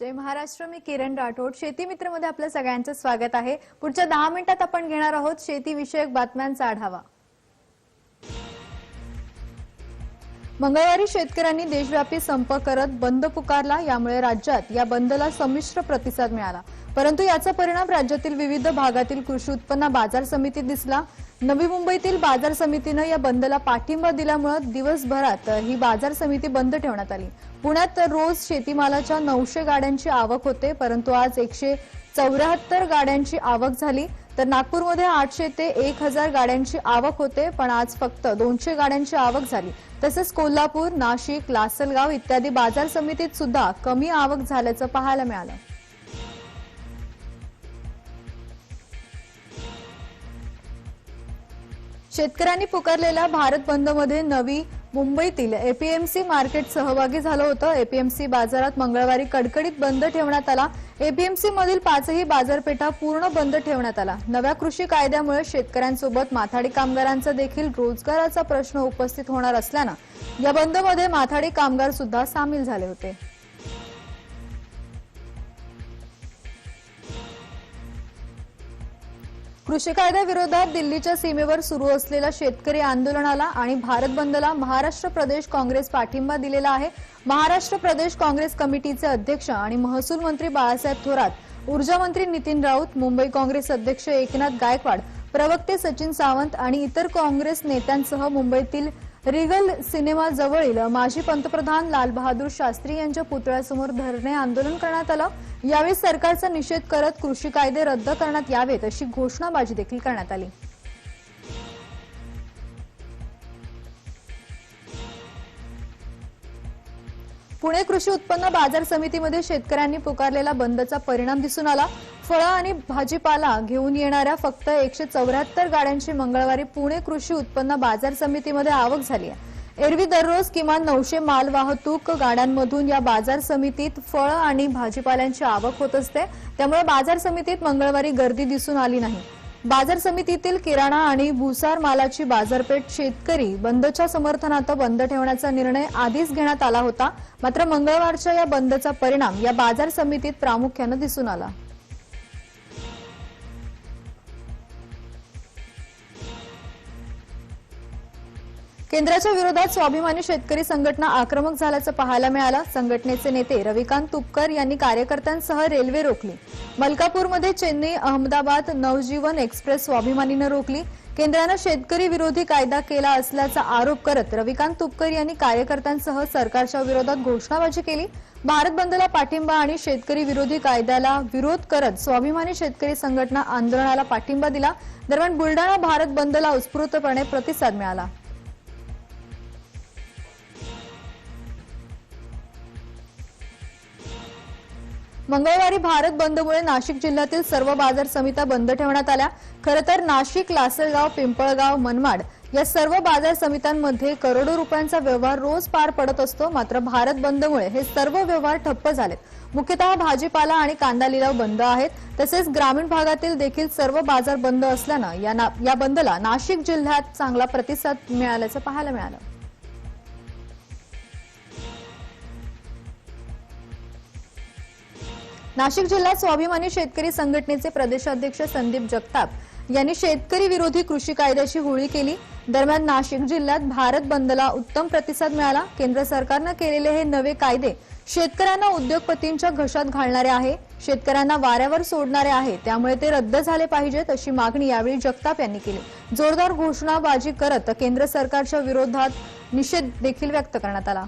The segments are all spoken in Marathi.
जय महाराष्ट्र। मी किरण राठोड। शेती मित्र मध्ये आपल्या सगळ्यांचं स्वागत आहे। पुढच्या 10 मिनिटात आपण घेणार आहोत शेती विषयक बातम्यांचा आढावा। मंगळवारी शेतकऱ्यांनी देशव्यापी संप करत बंद पुकारला। यामुळे राज्यात या बंदला संमिश्र प्रतिसाद मिळाला, परंतु याचा परिणाम राज्यातील विविध भागातील कृषी उत्पन्न बाजार समितीत दिसला। नवी मुंबईतील बाजार समितीने या बंदला पाठिंबा दिल्यामुळे दिवसभरात ही बाजार समिती बंद ठेवण्यात आली। पुण्यात रोज शेतीमालाच्या 900 गाड्यांची आवक होते, परंतु आज 174 गाड्यांची आवक झाली। तर नागपूरमध्ये 800 ते 1000 गाड्यांची आवक होते, पण आज फक्त 200 गाड्यांची आवक झाली। तसेच कोल्हापूर, नाशिक, लासलगाव इत्यादी बाजार समितीत सुद्धा कमी आवक झाल्याचं पाहायला मिळालं। शेतकऱ्यांनी पुकारलेल्या भारत बंदमध्ये नवी मुंबईतील एपीएमसी मार्केट सहभागी झालं होतं। एपीएमसी बाजारात मंगळवारी कडकडीत बंद ठेवण्यात आला। एपीएमसी मधील 5ही बाजारपेठा पूर्ण बंद ठेवण्यात आला। नव्या कृषी कायद्यामुळे शेतकऱ्यांसोबत माथाडी कामगारांचा देखील रोजगाराचा प्रश्न उपस्थित होणार असल्याने या बंदमध्ये माथाडी कामगार सुद्धा सामील झाले होते। कृषी कायद्याविरोधात दिल्लीच्या सीमेवर सुरू असलेल्या शेतकरी आंदोलनाला आणि भारत बंदला महाराष्ट्र प्रदेश काँग्रेस पाठिंबा दिलेला आहे। महाराष्ट्र प्रदेश काँग्रेस कमिटीचे अध्यक्ष आणि महसूल मंत्री बाळासाहेब थोरात, ऊर्जा मंत्री नितीन राऊत, मुंबई काँग्रेस अध्यक्ष एकनाथ गायकवाड, प्रवक्ते सचिन सावंत आणि इतर काँग्रेस नेत्यांसह मुंबईतील रिगल सिनेमा जवळील माजी पंतप्रधान लालबहादूर शास्त्री यांच्या पुतळ्यासमोर धरणे आंदोलन करण्यात आलं। यावेळी सरकारचा निषेध करत कृषी कायदे रद्द करण्यात यावेत अशी घोषणाबाजी देखील करण्यात आली। पुणे कृषी उत्पन्न बाजार समितीमध्ये शेतकऱ्यांनी पुकारलेला बंदचा परिणाम दिसून आला। फळं आणि भाजीपाला घेऊन येणाऱ्या फक्त 174 गाड्यांची मंगळवारी पुणे कृषी उत्पन्न बाजार समितीमध्ये आवक झाली आहे। एरवी दररोज किमान 900 माल वाहतूक गाड्यांमधून या बाजार समितीत फळं आणि भाजीपाल्यांची आवक होत असते, त्यामुळे बाजार समितीत मंगळवारी गर्दी दिसून आली नाही। बाजार समितीतील किराणा आणि भुसार मालाची बाजारपेठ शेतकरी बंदच्या समर्थनार्थ बंद ठेवण्याचा निर्णय आधीच घेण्यात आला होता, मात्र मंगळवारच्या या बंदचा परिणाम या बाजार समितीत प्रामुख्याने दिसून आला। केंद्राच्या विरोधात स्वाभिमानी शेतकरी संघटना आक्रमक झाल्याचं पाहायला मिळालं। संघटनेचे नेते रविकांत तुपकर यांनी कार्यकर्त्यांसह रेल्वे रोखली। मलकापूरमध्ये चेन्नई अहमदाबाद नवजीवन एक्सप्रेस स्वाभिमानीने रोखली। केंद्राने शेतकरी विरोधी कायदा केला असल्याचा आरोप करत रविकांत तुपकर यांनी कार्यकर्त्यांसह सरकारच्या विरोधात घोषणाबाजी केली। भारत बंदला पाठिंबा आणि शेतकरी विरोधी कायद्याला विरोध करत स्वाभिमानी शेतकरी संघटना आंदोलनाला पाठिंबा दिला। दरम्यान बुलडाणा भारत बंदला उत्स्फूर्तपणे प्रतिसाद मिळाला। मंगळवारी भारत बंदमुळे नाशिक जिल्ह्यातील सर्व बाजार समित्या बंद ठेवण्यात आल्या। खरं तर नाशिक, लासलगाव, पिंपळगाव, मनमाड या सर्व बाजार समित्यांमध्ये करोडो रुपयांचा व्यवहार रोज पार पडत असतो, मात्र भारत बंदमुळे हे सर्व व्यवहार ठप्प झालेत। मुख्यतः भाजीपाला आणि कांदा लिलाव बंद आहेत। तसेच ग्रामीण भागातील देखील सर्व बाजार बंद असल्याने या बंदला नाशिक जिल्ह्यात चांगला प्रतिसाद मिळाल्याचं पाहायला मिळालं। नाशिक जिल्ह्यात स्वाभिमानी शेतकरी संघटनेचे प्रदेशाध्यक्ष संदीप जगताप यांनी शेतकरी विरोधी कृषी कायद्याची होळी केली। दरम्यान नाशिक जिल्ह्यात भारत बंदला उत्तम प्रतिसाद मिळाला। केंद्र सरकारने केलेले हे नवे कायदे शेतकऱ्यांना उद्योगपतींच्या घशात घालणारे आहे, शेतकऱ्यांना वाऱ्यावर सोडणारे आहे, त्यामुळे ते रद्द झाले पाहिजेत अशी मागणी यावेळी जगताप यांनी केली। जोरदार घोषणाबाजी करत केंद्र सरकारच्या विरोधात निषेध देखील व्यक्त करण्यात आला।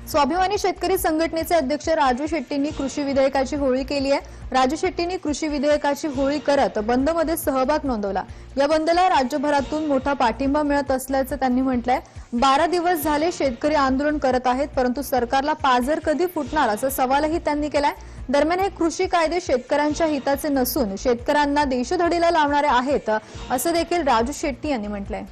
स्वाभिमानी शेतकरी संघटनेचे अध्यक्ष राजू शेट्टींनी कृषी विधेयकाची होळी केली आहे। राजू शेट्टींनी कृषी विधेयकाची होळी करत बंदमध्ये सहभाग नोंदवला। या बंदला राज्यभरातून मोठा पाठिंबा मिळत असल्याचं त्यांनी म्हटलंय। 12 दिवस झाले शेतकरी आंदोलन करत आहेत, परंतु सरकारला पाझर कधी फुटणार असा सवालही त्यांनी केलाय। दरम्यान हे कृषी कायदे शेतकऱ्यांच्या हिताचे नसून शेतकऱ्यांना देशधडीला लावणारे आहेत असं देखील राजू शेट्टी यांनी म्हटलंय।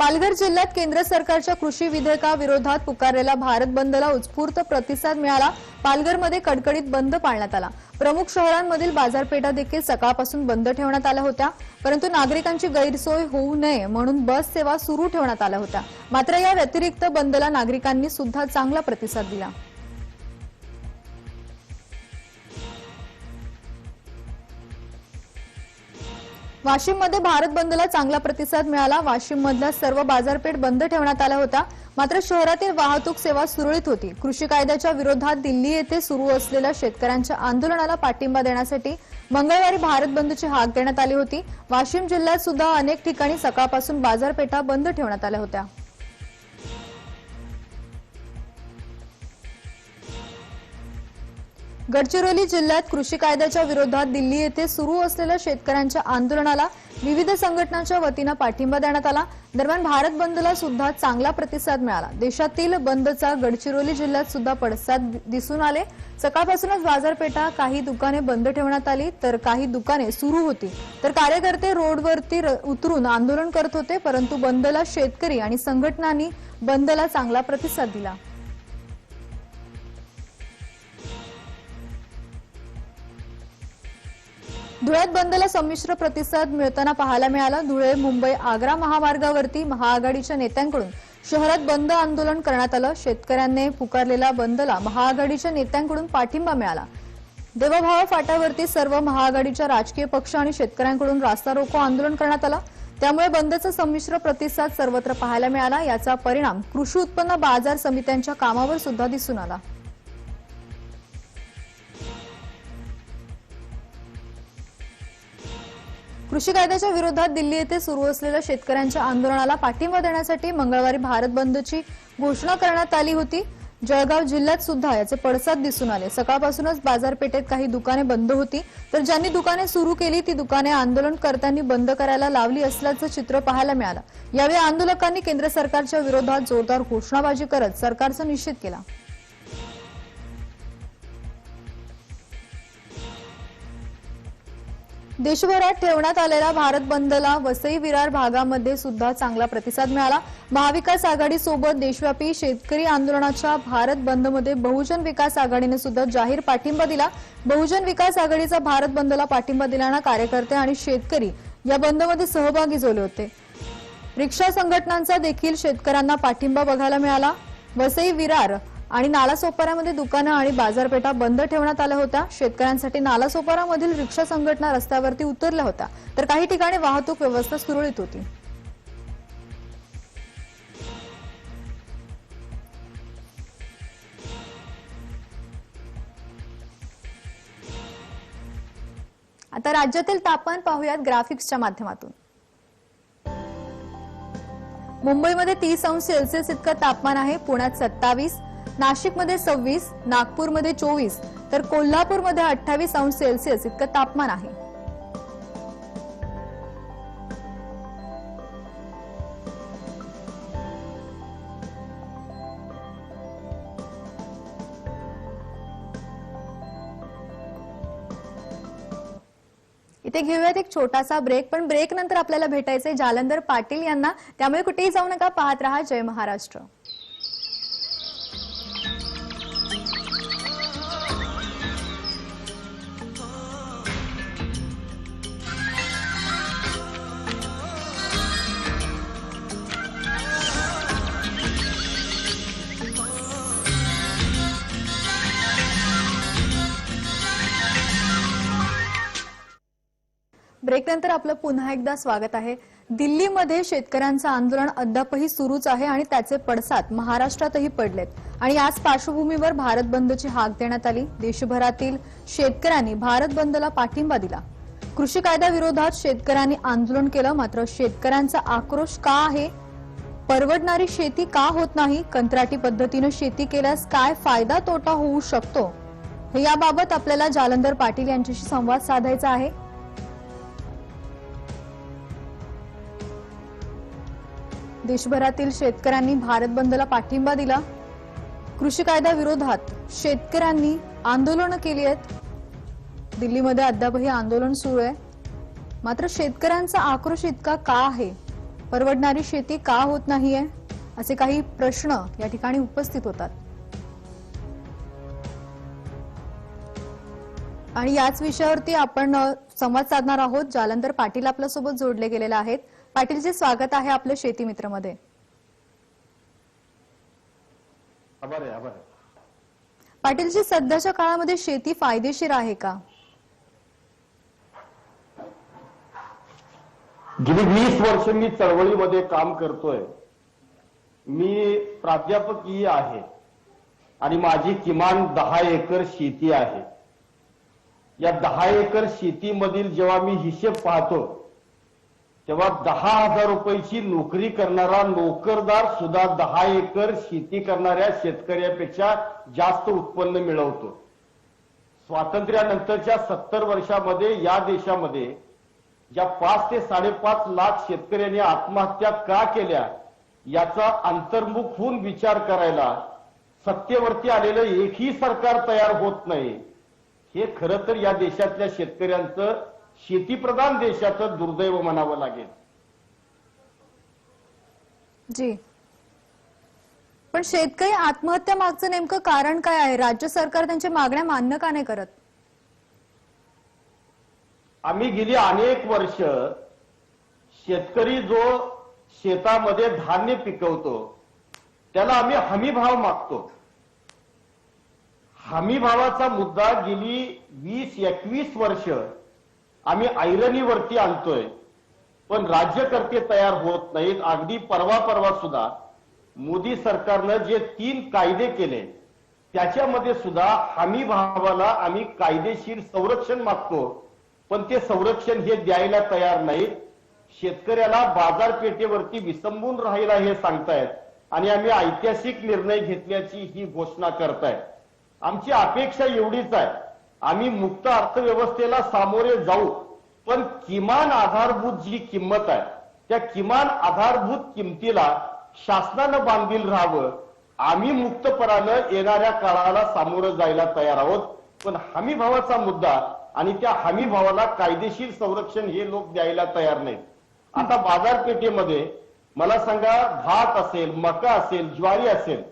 पालघर जिल्ह्यात केंद्र सरकारच्या कृषी विधेयकाविरोधात पुकारलेला भारत बंदला उत्स्फूर्त प्रतिसाद मिळाला। पालघरमध्ये कडकडीत बंद पाळण्यात आला। प्रमुख शहरांमधील बाजारपेठा देखील सकाळपासून बंद ठेवण्यात आल्या होत्या, परंतु नागरिकांची गैरसोय होऊ नये म्हणून बस सेवा सुरू ठेवण्यात आल्या होत्या. मात्र या व्यतिरिक्त बंदला नागरिकांनी सुद्धा चांगला प्रतिसाद दिला. वाशिममध्ये भारत बंदला चांगला प्रतिसाद मिळाला. वाशिममधल्या सर्व बाजारपेठ बंद ठेवण्यात आल्या होत्या, मात्र शहरातील वाहतूक सेवा सुरळीत होती. कृषी कायद्याच्या विरोधात दिल्ली येथे सुरू असलेल्या शेतकऱ्यांच्या आंदोलनाला पाठिंबा देण्यासाठी मंगळवारी भारत बंदची हाक देण्यात आली होती. वाशिम जिल्ह्यात सुद्धा अनेक ठिकाणी सकाळपासून बाजारपेठा बंद ठेवण्यात आल्या होत्या. गडचिरोली जिल्ह्यात कृषी कायद्याच्या विरोधात दिल्ली येथे सुरू असलेल्या शेतकऱ्यांच्या आंदोलनाला विविध संघटनांच्या वतीने पाठिंबा देण्यात आला. दरम्यान भारत बंदला सुद्धा चांगला प्रतिसाद मिळाला. देशातील बंदचा गडचिरोली जिल्ह्यात सुद्धा पडसाद दिसून आले. सकाळपासूनच बाजारपेठा, काही दुकाने बंद ठेवण्यात आली तर काही दुकाने सुरू होती, तर कार्यकर्ते रोडवरती उतरून आंदोलन करत होते. परंतु बंदला शेतकरी आणि संघटनांनी बंदला चांगला प्रतिसाद दिला. धुळ्यात बंदला संमिश्र प्रतिसाद मिळताना पाहायला मिळाला. धुळे मुंबई आग्रा महामार्गावरती महाआघाडीच्या नेत्यांकडून शहरात बंद आंदोलन करण्यात आलं. शेतकऱ्यांनी पुकारलेल्या बंदला महाआघाडीच्या नेत्यांकडून पाठिंबा मिळाला. देवभाव फाट्यावरती सर्व महाआघाडीच्या राजकीय पक्ष आणि शेतकऱ्यांकडून रास्ता रोको आंदोलन करण्यात आलं. त्यामुळे बंदचा संमिश्र प्रतिसाद सर्वत्र पाहायला मिळाला. याचा परिणाम कृषी उत्पन्न बाजार समित्यांच्या कामावर सुद्धा दिसून आला. कृषी कायद्याच्या विरोधात दिल्ली येथे सुरू असलेल्या शेतकऱ्यांच्या आंदोलनाला पाठिंबा देण्यासाठी मंगळवारी भारत बंदची घोषणा करण्यात आली होती. जळगाव जिल्ह्यात सुद्धा याचे पडसाद दिसून आले. सकाळपासूनच बाजारपेठेत काही दुकाने बंद होती, तर ज्यांनी दुकाने सुरू केली ती दुकाने आंदोलनकर्त्यांनी बंद करायला लावली असल्याचं चित्र पाहायला मिळालं. यावेळी आंदोलकांनी केंद्र सरकारच्या विरोधात जोरदार घोषणाबाजी करत सरकारचा निषेध केला. देशभरात ठेवण्यात आलेल्या भारत बंदला वसई विरार भागामध्ये सुद्धा चांगला प्रतिसाद मिळाला. महाविकास आघाडी सोबत देशव्यापी शेतकरी आंदोलनाच्या भारत बंदमध्ये बहुजन विकास आघाडीने सुद्धा जाहीर पाठिंबा दिला. बहुजन विकास आघाडीचा भारत बंदला पाठिंबा दिल्याने कार्यकर्ते आणि शेतकरी या बंदमध्ये सहभागी झाले होते. रिक्षा संघटनांचा देखील शेतकऱ्यांना पाठिंबा बघायला मिळाला. वसई विरार आणि नालासोपाऱ्यामध्ये दुकानं आणि बाजारपेठा बंद ठेवण्यात आल्या होत्या. शेतकऱ्यांसाठी नालासोपारामधील रिक्षा संघटना रस्त्यावरती उतरल्या होत्या, तर काही ठिकाणी वाहतूक व्यवस्था सुरळीत होती. आता राज्यातील तापमान पाहूयात ग्राफिक्सच्या माध्यमातून. मुंबईमध्ये 30 अंश सेल्सिअस इतकं तापमान आहे. पुण्यात 27, नाशिकमध्ये 26, नागपूरमध्ये 24 तर कोल्हापूरमध्ये 28 अंश सेल्सिअस इतकं तापमान आहे. इथे घेऊयात एक छोटासा ब्रेक, पण ब्रेक नंतर आपल्याला भेटायचंय जालंधर पाटील यांना. त्यामुळे कुठेही जाऊ नका, पाहत रहा जय महाराष्ट्र. ब्रेक नंतर आपलं पुन्हा एकदा स्वागत आहे. दिल्लीमध्ये शेतकऱ्यांचं आंदोलन अद्यापही सुरूच आहे आणि त्याचे पडसाद महाराष्ट्रातही पडलेत. आणि याच पार्श्वभूमीवर भारत बंदची हाक देण्यात आली. देशभरातील शेतकऱ्यांनी भारत बंदला पाठिंबा दिला. कृषी कायद्याविरोधात शेतकऱ्यांनी आंदोलन केलं. मात्र शेतकऱ्यांचा आक्रोश का आहे? परवडणारी शेती का होत नाही? कंत्राटी पद्धतीने शेती केल्यास काय फायदा तोटा होऊ शकतो? हे याबाबत आपल्याला जालंधर पाटील यांच्याशी संवाद साधायचा आहे. देशभरातील शेतकऱ्यांनी भारत बंदला पाठिंबा दिला. कृषी कायद्याविरोधात शेतकऱ्यांनी आंदोलन केली आहेत. दिल्लीमध्ये अद्यापही आंदोलन सुरू आहे. मात्र शेतकऱ्यांचा आक्रोश इतका का आहे? परवडणारी शेती का होत नाहीये? असे काही प्रश्न या ठिकाणी उपस्थित होतात. आणि याच विषयावरती आपण संवाद साधणार आहोत. जालंधर पाटील आपल्यासोबत जोडले गेलेले आहेत. पाटीलजी, स्वागत आहे आपल्या शेती मित्रमध्ये. आभार. पाटीलजी, सध्याच्या काळामध्ये शेती फायदेशीर आहे का? गेली 20 वर्ष मी चळवळीमध्ये काम करतोय. मी प्राध्यापकीय आहे आणि माझी किमान 10 एकर शेती आहे. या 10 एकर शेतीमधील जेव्हा मी हिशेब पाहतो तेव्हा 10,000 रुपयाची नोकरी करणारा नोकरदार सुद्धा 10 एकर शेती करणाऱ्या शेतकऱ्यापेक्षा जास्त उत्पन्न मिळवतो. स्वातंत्र्यानंतरच्या 70 वर्षामध्ये या देशामध्ये ज्या 5 ते 5.5 लाख शेतकऱ्यांनी आत्महत्या का केल्या याचा अंतर्मुख होऊन विचार करायला सत्तेवरती आलेलं एकही सरकार तयार होत नाही. हे खरं तर या देशातल्या शेतकऱ्यांचं, शेतीप्रधान देशाचं दुर्दैव म्हणावं लागेल. जी, पण शेतकरी आत्महत्या मागचं नेमकं कारण काय आहे? राज्य सरकार त्यांच्या मागण्या मान्य का नाही करत? आम्ही गेली अनेक वर्ष शेतकरी जो शेतामध्ये धान्य पिकवतो त्याला आम्ही हमी भाव मागतो. हमी भावाचा मुद्दा गेली 20-21 वर्ष आम्ही ऐरणीवरती आणतोय, पण राज्यकर्ते तयार होत नाहीत. अगदी परवा सुद्धा मोदी सरकारनं जे 3 कायदे केले त्याच्यामध्ये सुद्धा हमी भावाला आम्ही कायदेशीर संरक्षण मागतो, पण ते संरक्षण हे द्यायला तयार नाहीत. शेतकऱ्याला बाजारपेठेवरती विसंबून राहिला हे सांगतायत आणि आम्ही ऐतिहासिक निर्णय घेतल्याची ही घोषणा करतायत. आमची अपेक्षा एवढीच आहे, आम्ही मुक्त अर्थव्यवस्थेला सामोरे जाऊ, पण किमान आधारभूत जी किंमत आहे त्या किमान आधारभूत किमतीला शासनानं बांधील राहावं. आम्ही मुक्तपणानं येणाऱ्या काळाला सामोरं जायला तयार आहोत, पण हमी भावाचा मुद्दा आणि त्या हमी भावाला कायदेशीर संरक्षण हे लोक द्यायला तयार नाहीत. आता बाजारपेठेमध्ये मला सांगा, भात असेल, मका असेल, ज्वारी असेल,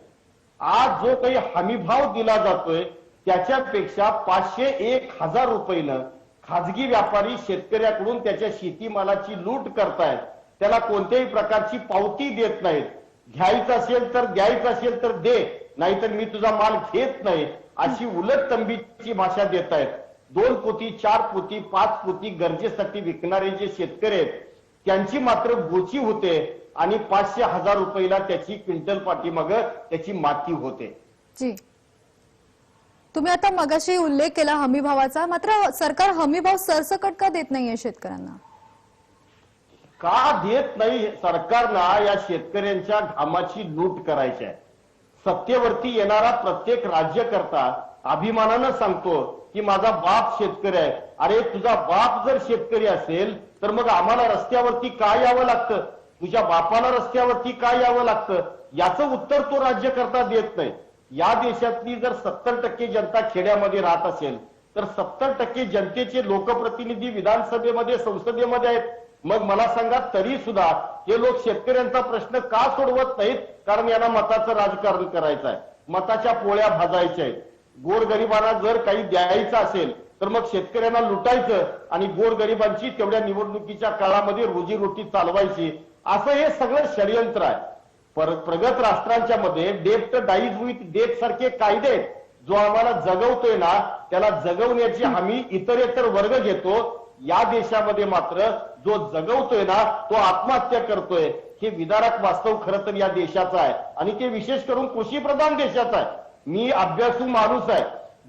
आज जो काही हमी भाव दिला जातोय त्याच्यापेक्षा 500-1000 रुपयानं खाजगी व्यापारी शेतकऱ्याकडून त्याच्या शेतीमालाची लूट करतायत. त्याला कोणत्याही प्रकारची पावती देत नाहीत. घ्यायचं असेल तर द्यायचं असेल तर दे, नाहीतर मी तुझा माल घेत नाही अशी उलट तंबीची भाषा देत आहेत. 2 पोती, 4 पोती, 5 पोती गरजेसाठी विकणारे जे शेतकरी आहेत त्यांची मात्र गोची होते आणि 500-1000 रुपयाला त्याची क्विंटल पाठीमाग त्याची माती होते. जी, तुम्ही आता मगाशी उल्लेख केला हमी भावाचा, मात्र सरकार हमी भाव सरसकट का देत नाहीये शेतकऱ्यांना? का देत नाही? सरकारला या शेतकऱ्यांच्या घामाची लूट करायची आहे. सत्तेवरती येणारा प्रत्येक राज्यकर्ता अभिमानानं सांगतो की माझा बाप शेतकरी आहे. अरे, तुझा बाप जर शेतकरी असेल तर मग आम्हाला रस्त्यावरती का यावं लागतं? तुझ्या बापाला रस्त्यावरती का यावं लागतं? याचं उत्तर तो राज्यकर्ता देत नाही. या देशातली जर 70% जनता खेड्यामध्ये राहत असेल तर 70% जनतेचे लोकप्रतिनिधी विधानसभेमध्ये, संसदेमध्ये आहेत. मग मला सांगा, तरी सुद्धा हे लोक शेतकऱ्यांचा प्रश्न का सोडवत नाहीत? कारण यांना मताचं राजकारण करायचं आहे, मताच्या पोळ्या भाजायच्या आहेत. गोरगरिबांना जर काही द्यायचं असेल तर मग शेतकऱ्यांना लुटायचं आणि गोरगरिबांची तेवढ्या निवडणुकीच्या काळामध्ये रोजीरोटी चालवायची, असं हे सगळं षडयंत्र आहे. प्रगत राष्ट्रांच्या मध्ये डेब्ट डाईज विथ डेथ सारखे कायदे आहेत. जो आम्हाला जगवतोय ना त्याला जगवण्याची हमी इतरेतर वर्ग घेतो. या देशामध्ये मात्र जो जगवतोय ना तो आत्महत्या करतोय. हे विदारक वास्तव खरं तर या देशाचं आहे आणि ते विशेष करून कृषीप्रधान देशाचं आहे. मी अभ्यासू माणूस आहे.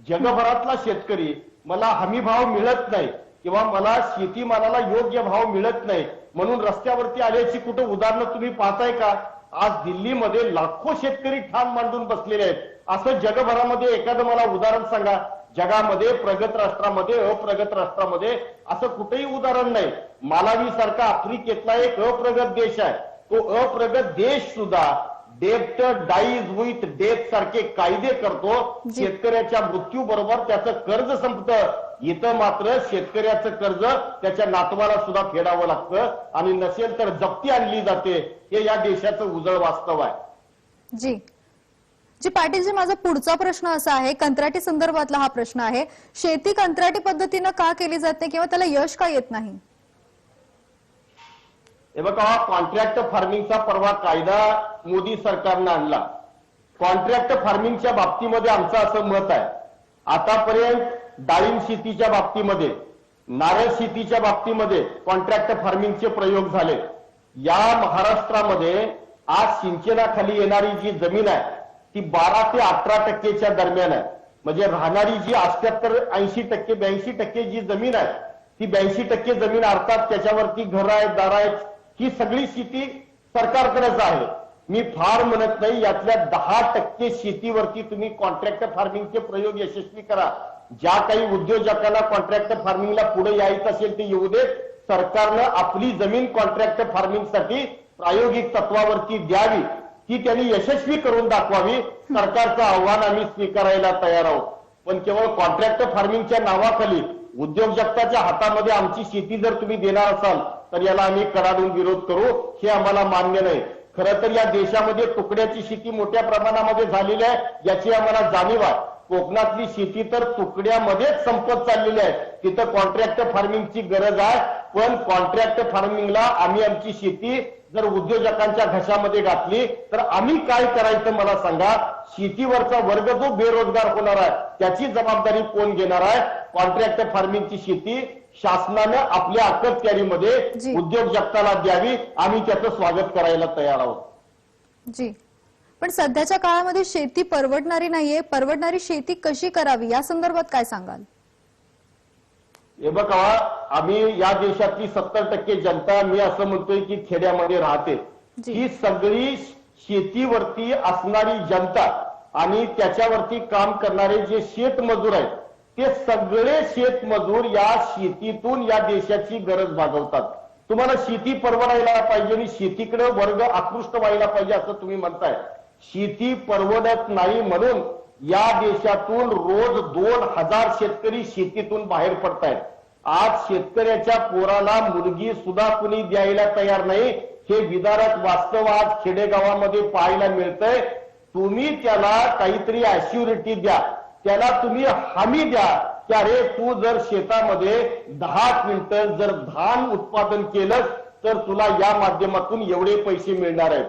जगभरातला शेतकरी मला हमी भाव मिळत नाही किंवा मला शेतीमालाला योग्य भाव मिळत नाही म्हणून रस्त्यावरती आल्याची कुठं उदाहरणं तुम्ही पाहताय का? आज दिल्लीमध्ये लाखो शेतकरी ठाण मांडून बसलेले आहेत. असं जगभरामध्ये एखादं मला उदाहरण सांगा. जगामध्ये प्रगत राष्ट्रामध्ये, अप्रगत राष्ट्रामध्ये असं कुठेही उदाहरण नाही. मालावी सारखा आफ्रिकेतला एक अप्रगत देश आहे. तो अप्रगत देश सुद्धा डेब्ट डाईज विथ डेथ सारखे कायदे करतो. शेतकऱ्याच्या मृत्यू बरोबर त्याचं कर्ज संपतं. इथं मात्र शेतकऱ्याचं कर्ज त्याच्या नातवाला सुद्धा फेडावं लागतं आणि नसेल तर जप्ती आणली जाते. हे या देशाचं उजळ वास्तव आहे. जी, जी पाटीलजी, माझा पुढचा प्रश्न असा आहे, कंत्राटी संदर्भातला हा प्रश्न आहे. शेती कंत्राटी पद्धतीनं का केली जाते किंवा त्याला यश का येत नाही? हे बघा, कॉन्ट्रॅक्ट फार्मिंगचा परवा कायदा मोदी सरकारनं आणला. कॉन्ट्रॅक्ट फार्मिंगच्या बाबतीमध्ये आमचं असं मत आहे, आतापर्यंत डाळिंब शेतीच्या बाबतीमध्ये, नारळ शेतीच्या बाबतीमध्ये कॉन्ट्रॅक्ट फार्मिंगचे प्रयोग झाले. या महाराष्ट्रामध्ये आज सिंचनाखाली येणारी जी जमीन आहे ती 12 ते 18% दरम्यान आहे. म्हणजे राहणारी जी 78-80%, 82% जी जमीन आहे ती 82% जमीन, अर्थात त्याच्यावरती घर आहेत, दार आहेत, ही सगळी शेती सरकारकडेच आहे. मी फार म्हणत नाही, यातल्या 10% शेतीवरती तुम्ही कॉन्ट्रॅक्ट फार्मिंगचे प्रयोग यशस्वी करा. ज्या काही उद्योजकांना कॉन्ट्रॅक्ट फार्मिंगला पुढे यायचं असेल ते येऊ देत. सरकारनं आपली जमीन कॉन्ट्रॅक्ट फार्मिंगसाठी प्रायोगिक तत्वावरती द्यावी, ती त्यांनी यशस्वी करून दाखवावी. सरकारचं आव्हान आम्ही स्वीकारायला तयार आहोत. पण केवळ कॉन्ट्रॅक्ट फार्मिंगच्या नावाखाली उद्योजकताच्या हातामध्ये आमची शेती जर तुम्ही देणार असाल तर याला आम्ही कडाडून विरोध करू. हे आम्हाला मान्य नाही. खरं तर या देशामध्ये तुकड्याची शेती मोठ्या प्रमाणामध्ये झालेली आहे, याची आम्हाला जाणीव आहे. कोकणातली शेती तर तुकड्यामध्येच संपत चाललेली आहे. तिथं कॉन्ट्रॅक्ट फार्मिंगची गरज आहे. पण कॉन्ट्रॅक्ट फार्मिंगला आम्ही आमची शेती जर उद्योजकांच्या घशामध्ये घातली तर आम्ही काय करायचं मला सांगा. शेतीवरचा वर्ग जो बेरोजगार होणार आहे त्याची जबाबदारी कोण घेणार आहे? कॉन्ट्रॅक्ट फार्मिंगची शेती शासनानं आपल्या अखत्यारीमध्ये उद्योजकताला द्यावी. आम्ही त्याचं स्वागत करायला तयार आहोत. जी, पण सध्याच्या काळामध्ये शेती परवडणारी नाहीये. परवडणारी शेती कशी करावी या संदर्भात काय सांगाल? हे बघा, आम्ही या देशातली 70% जनता, मी असं म्हणतोय की खेड्यामध्ये राहते. ही सगळी शेतीवरती असणारी जनता आणि त्याच्यावरती काम करणारे जे शेतमजूर आहेत ते सगळे शेतमजूर या शेतीतून या देशाची गरज भागवतात. तुम्हाला शेती परवडायला पाहिजे आणि शेतीकडे वर्ग आकृष्ट व्हायला पाहिजे असं तुम्ही म्हणताय. शेती परवडत नाही म्हणून या देशातून रोज 2000 शेतकरी शेतीतून बाहेर पडतायत. आज शेतकऱ्याच्या पोराला मुलगी सुद्धा कुणी द्यायला तयार नाही. हे विदारक वास्तव आज खेडेगावामध्ये पाहायला मिळतंय. तुम्ही त्याला काहीतरी ऍश्युरिटी द्या, त्याला तुम्ही हमी द्या की अरे तू जर शेतामध्ये 10 क्विंटल जर धान उत्पादन केलं तर तुला या माध्यमातून एवढे पैसे मिळणार आहेत.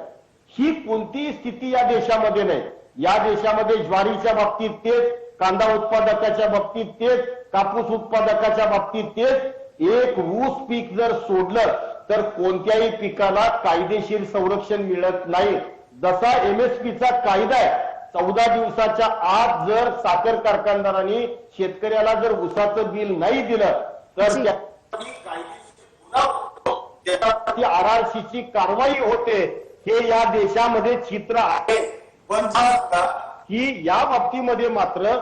ही कोणतीही स्थिती या देशामध्ये नाही. या देशामध्ये ज्वारीच्या बाबतीत तेच, कांदा उत्पादकाच्या बाबतीत तेच, कापूस उत्पादकाच्या बाबतीत तेच. एक ऊस पीक जर सोडलं तर कोणत्याही पिकाला कायदेशीर संरक्षण मिळत नाही. जसा MSPचा कायदा आहे, 14 दिवसाच्या आत जर साखर कारखानदारांनी शेतकऱ्याला जर ऊसाचं बिल नाही दिलं तर त्याची RRCची कारवाई होते. हे या देशामध्ये चित्र आहे. पण ही या बाबतीमध्ये मात्र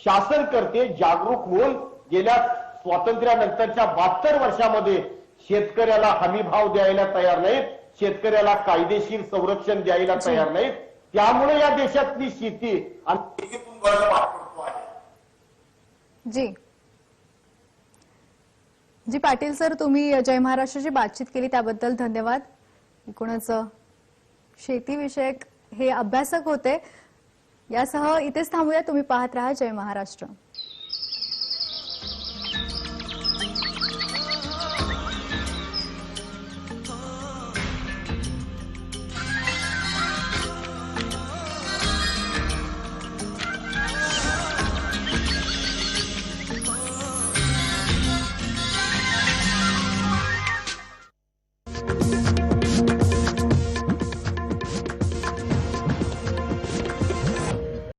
शासन करते जागरूक होऊन गेल्या स्वातंत्र्यानंतरच्या 72 वर्षामध्ये शेतकऱ्याला हमी भाव द्यायला तयार नाहीत, शेतकऱ्याला कायदेशीर संरक्षण द्यायला तयार नाहीत. त्यामुळे या देशातली शेती आणि शेतीतून वर्ग भाग पडतो आहे. जी जी पाटील सर, तुम्ही जय महाराष्ट्राची बातचीत केली त्याबद्दल धन्यवाद. एकूणच शेतीविषयक हे अभ्यासक होते. यासह इथेच थांबूया. तुम्ही पाहत राहा जय महाराष्ट्र.